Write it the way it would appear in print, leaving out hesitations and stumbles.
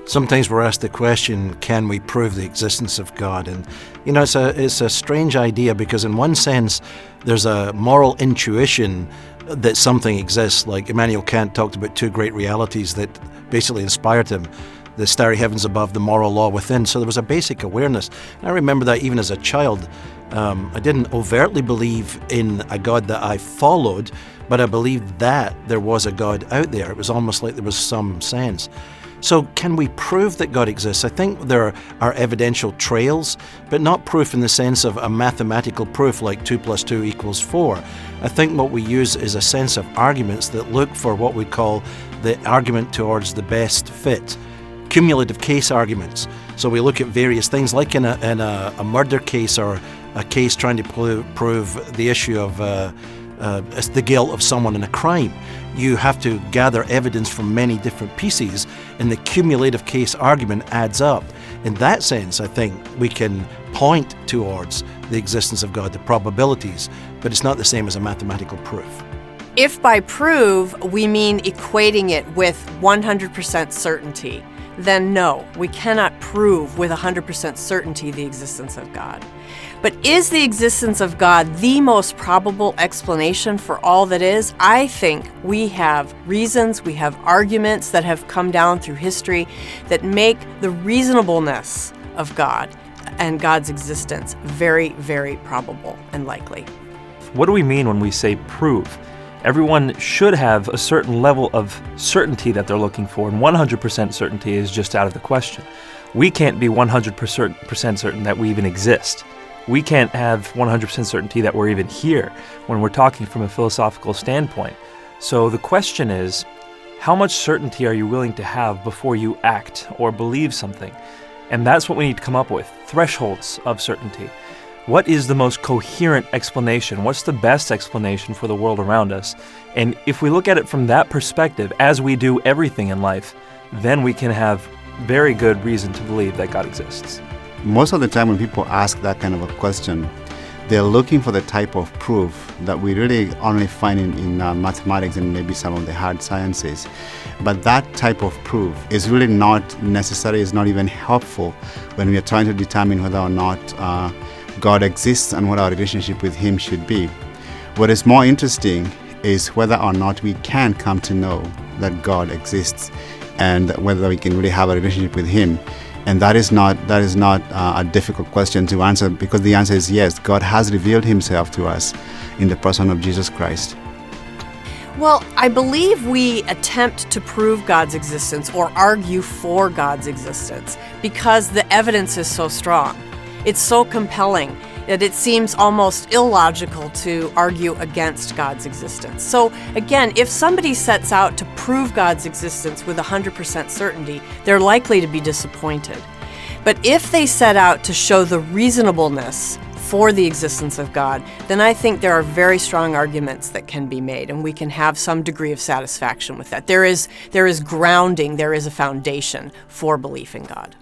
Sometimes we're asked the question, can we prove the existence of God? And, it's a strange idea because in one sense, there's a moral intuition that something exists. Like Immanuel Kant talked about two great realities that basically inspired him: the starry heavens above, the moral law within. So there was a basic awareness. And I remember that even as a child. I didn't overtly believe in a God that I followed, but I believed that there was a God out there. It was almost like there was some sense. So can we prove that God exists? I think there are evidential trails, but not proof in the sense of a mathematical proof like 2 + 2 = 4. I think what we use is a sense of arguments that look for what we call the argument towards the best fit. Cumulative case arguments. So we look at various things, like in a murder case or a case trying to prove the issue of the guilt of someone in a crime. You have to gather evidence from many different pieces, and the cumulative case argument adds up. In that sense, I think we can point towards the existence of God, the probabilities, but it's not the same as a mathematical proof. If by prove we mean equating it with 100% certainty, then no, we cannot prove with 100% certainty the existence of God. But is the existence of God the most probable explanation for all that is? I think we have reasons, we have arguments that have come down through history that make the reasonableness of God and God's existence very, very probable and likely. What do we mean when we say prove? Everyone should have a certain level of certainty that they're looking for, and 100% certainty is just out of the question. We can't be 100% certain that we even exist. We can't have 100% certainty that we're even here when we're talking from a philosophical standpoint. So the question is, how much certainty are you willing to have before you act or believe something? And that's what we need to come up with, thresholds of certainty. What is the most coherent explanation? What's the best explanation for the world around us? And if we look at it from that perspective, as we do everything in life, then we can have very good reason to believe that God exists. Most of the time when people ask that kind of a question, they're looking for the type of proof that we really only find in mathematics and maybe some of the hard sciences. But that type of proof is really not necessary, it's not even helpful when we are trying to determine whether or not God exists and what our relationship with Him should be. What is more interesting is whether or not we can come to know that God exists and whether we can really have a relationship with Him. And that is not a difficult question to answer, because the answer is yes, God has revealed Himself to us in the person of Jesus Christ. Well, I believe we attempt to prove God's existence or argue for God's existence because the evidence is so strong. It's so compelling that it seems almost illogical to argue against God's existence. So again, if somebody sets out to prove God's existence with 100% certainty, they're likely to be disappointed. But if they set out to show the reasonableness for the existence of God, then I think there are very strong arguments that can be made, and we can have some degree of satisfaction with that. There is grounding, there is a foundation for belief in God.